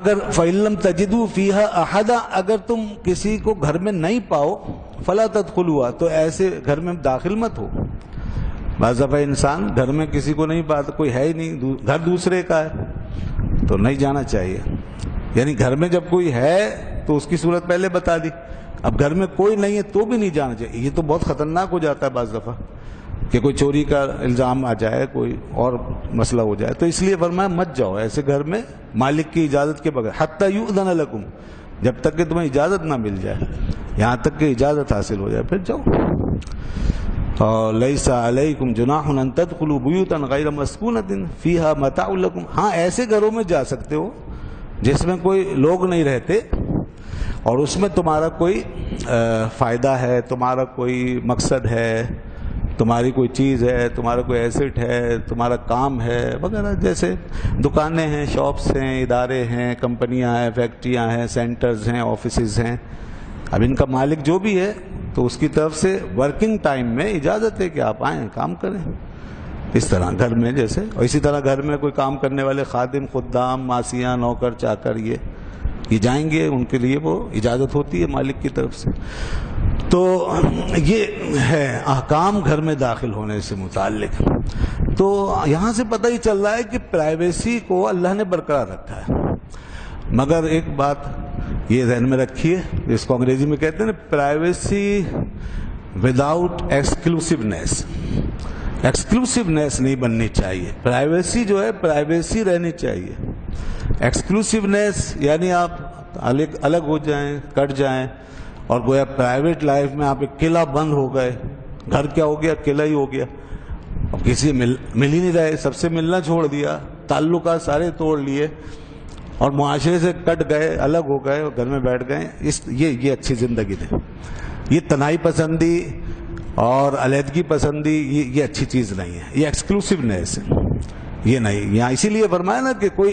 اگر فَإِن تَجِدُوا فِيهَا أَحَدًا، اگر تم کسی کو گھر میں نہیں پاؤ، فَلَا تَدْخُلُوهَا، تو ایسے گھر میں داخل مت ہو۔ بعض دفعہ انسان گھر میں کسی کو نہیں پاتا، کوئی ہے ہی نہیں، گھر دوسرے کا ہے تو نہیں جانا چاہیے۔ یعنی گھر میں جب کوئی ہے تو اس کی صورت پہلے بتا دی، اب گھر میں کوئی نہیں ہے تو بھی نہیں جانا چاہیے۔ یہ تو بہت خطرناک ہو جاتا ہے بعض دفعہ کہ کوئی چوری کا الزام آ جائے، کوئی اور مسئلہ ہو جائے، تو اس لیے فرمایا مت جاؤ ایسے گھر میں مالک کی اجازت کے بغیر، حتی یؤذن لکم، جب تک کہ تمہیں اجازت نہ مل جائے، یہاں تک کہ اجازت حاصل ہو جائے پھر جاؤ۔ اور لیس علیکم جناح ان تدخلوا بیوتا غیر مسکونۃ فیہا متاع لکم، ہاں ایسے گھروں میں جا سکتے ہو جس میں کوئی لوگ نہیں رہتے اور اس میں تمہارا کوئی فائدہ ہے، تمہارا کوئی مقصد ہے، تمہاری کوئی چیز ہے، تمہارا کوئی ایسٹ ہے، تمہارا کام ہے وغیرہ، جیسے دکانیں ہیں، شاپس ہیں، ادارے ہیں، کمپنیاں ہیں، فیکٹریاں ہیں، سینٹرز ہیں، آفیسز ہیں۔ اب ان کا مالک جو بھی ہے تو اس کی طرف سے ورکنگ ٹائم میں اجازت ہے کہ آپ آئیں کام کریں، اس طرح گھر میں جیسے، اور اسی طرح گھر میں کوئی کام کرنے والے خادم، خدام، ماسیاں، نوکر، چاکر، یہ جائیں گے، ان کے لیے وہ اجازت ہوتی ہے مالک کی طرف سے۔ تو یہ ہے احکام گھر میں داخل ہونے سے متعلق۔ تو یہاں سے پتہ ہی چل رہا ہے کہ پرائیویسی کو اللہ نے برقرار رکھا ہے، مگر ایک بات یہ ذہن میں رکھیے، اس کو انگریزی میں کہتے ہیں نا پرائیویسی وداؤٹ ایکسکلوسیونیس، ایکسکلوسیونیس نہیں بننی چاہیے۔ پرائیویسی جو ہے پرائیویسی رہنی چاہیے، ایکسکلوسیونیس یعنی آپ الگ ہو جائیں، کٹ جائیں، اور گویا پرائیویٹ لائف میں آپ ایک قلعہ بند ہو گئے، گھر کیا ہو گیا، قلعہ ہی ہو گیا، اب کسی مل ہی نہیں رہے، سب سے ملنا چھوڑ دیا، تعلقات سارے توڑ لیے اور معاشرے سے کٹ گئے، الگ ہو گئے اور گھر میں بیٹھ گئے، یہ اچھی زندگی نہیں۔ یہ تنہائی پسندی اور علیحدگی پسندی یہ اچھی چیز نہیں ہے، یہ ایکسکلوسیونیس ہے، یہ نہیں۔ یہاں اسی لیے فرمایا نا کہ کوئی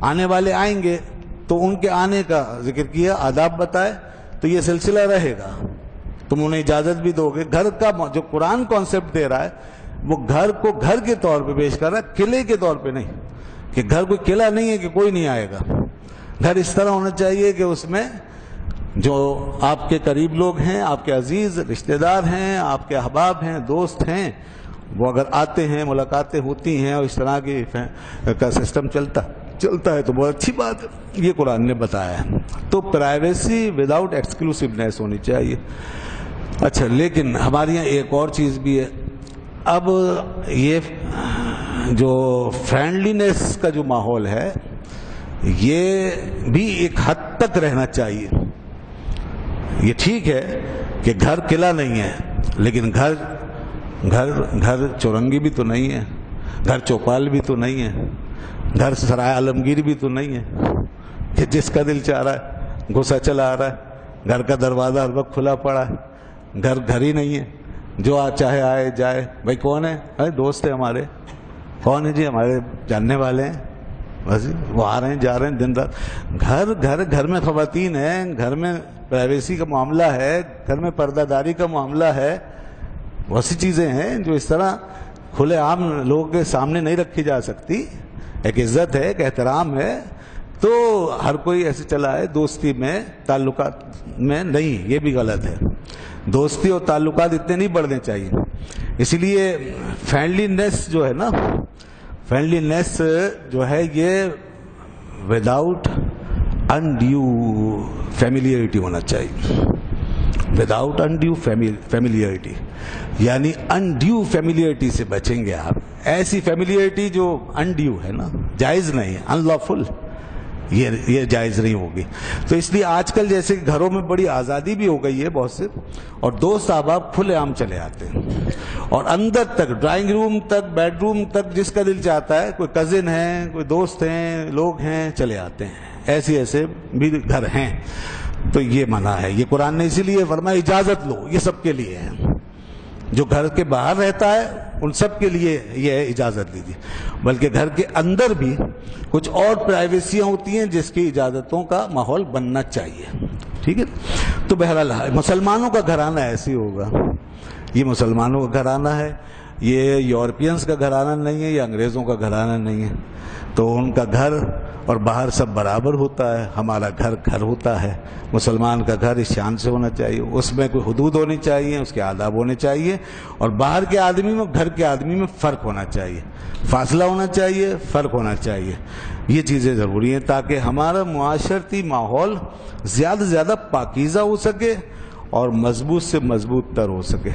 آنے والے آئیں گے تو ان کے آنے کا ذکر کیا، آداب بتائے، تو یہ سلسلہ رہے گا، تم انہیں اجازت بھی دو گے۔ گھر کا جو قرآن کانسیپٹ دے رہا ہے وہ گھر کو گھر کے طور پہ پیش کر رہا ہے، قلعے کے طور پہ نہیں، کہ گھر کوئی قلعہ نہیں ہے کہ کوئی نہیں آئے گا۔ گھر اس طرح ہونا چاہیے کہ اس میں جو آپ کے قریب لوگ ہیں، آپ کے عزیز رشتہ دار ہیں، آپ کے احباب ہیں، دوست ہیں، وہ اگر آتے ہیں، ملاقاتیں ہوتی ہیں اور اس طرح کی کا سسٹم چلتا ہے تو بہت اچھی بات ہے، یہ قرآن نے بتایا ہے۔ تو پرائیویسی وداؤٹ ایکسکلوسیونیس ہونی چاہیے۔ اچھا، لیکن ہمارے یہاں ایک اور چیز بھی ہے، اب یہ جو فرینڈلینس کا جو ماحول ہے یہ بھی ایک حد تک رہنا چاہیے۔ یہ ٹھیک ہے کہ گھر قلعہ نہیں ہے، لیکن گھر چورنگی بھی تو نہیں ہے، گھر چوپال بھی تو نہیں ہے، گھر سرائے عالمگیر بھی تو نہیں ہے کہ جس کا دل چاہ رہا ہے گھسا چلا آ رہا ہے، گھر کا دروازہ ہر وقت کھلا پڑا ہے، گھر ہی نہیں ہے، جو چاہے آئے جائے۔ بھائی کون ہے؟ ارے دوست ہے ہمارے، کون ہے جی؟ ہمارے جاننے والے ہیں، بس وہ آ رہے ہیں جا رہے ہیں دن رات۔ گھر میں خواتین ہیں، گھر میں پرائیویسی کا معاملہ ہے، گھر میں پردہ داری کا معاملہ ہے، بہت سی چیزیں ہیں جو اس طرح کھلے عام لوگوں کے سامنے نہیں رکھی جا سکتی۔ ایک عزت ہے، ایک احترام ہے، تو ہر کوئی ایسے چلا ہے، دوستی میں، تعلقات میں نہیں، یہ بھی غلط ہے۔ دوستی اور تعلقات اتنے نہیں بڑھنے چاہیے۔ اسی لیے فرینڈلینس جو ہے نا، فرینڈلینس جو ہے یہ وداؤٹ انڈیو فیملیئرٹی ہونا چاہیے، وداؤٹ انڈیو فیملیئرٹی، یعنی انڈیو فیملیئرٹی سے بچیں گے آپ، ایسی فیملیئرٹی جو انڈیو ہے نا، جائز نہیں ہے، ان لافل، یہ جائز نہیں ہوگی۔ تو اس لیے آج کل جیسے گھروں میں بڑی آزادی بھی ہو گئی ہے بہت سے، اور دوست احباب کھلے عام چلے آتے ہیں، اور اندر تک، ڈرائنگ روم تک، بیڈ روم تک، جس کا دل چاہتا ہے، کوئی کزن ہے، کوئی دوست ہیں، لوگ ہیں، چلے آتے ہیں، ایسے بھی گھر ہیں۔ تو یہ منع ہے، یہ قرآن نے اسی لیے فرمایا اجازت لو، یہ سب کے لیے ہے، جو گھر کے باہر رہتا ہے ان سب کے لیے یہ اجازت لیجیے، بلکہ گھر کے اندر بھی کچھ اور پرائیویسیاں ہوتی ہیں جس کی اجازتوں کا ماحول بننا چاہیے، ٹھیک ہے۔ تو بہرحال مسلمانوں کا گھرانہ ایسے ہوگا، یہ مسلمانوں کا گھرانہ ہے، یہ یورپینز کا گھرانہ نہیں ہے، یہ انگریزوں کا گھرانہ نہیں ہے۔ تو ان کا گھر اور باہر سب برابر ہوتا ہے. ہمارا گھر گھر ہوتا ہے. مسلمان کا گھر اس شان سے ہونا چاہیے, اس میں کوئی حدود ہونی چاہیے, اس کے آداب ہونے چاہیے, اور باہر کے آدمی میں گھر کے آدمی میں فرق ہونا چاہیے, فاصلہ ہونا چاہیے, فرق ہونا چاہیے. یہ چیزیں ضروری ہیں تاکہ ہمارا معاشرتی ماحول زیادہ سے زیادہ پاکیزہ ہو سکے اور مضبوط سے مضبوط تر ہو سکے.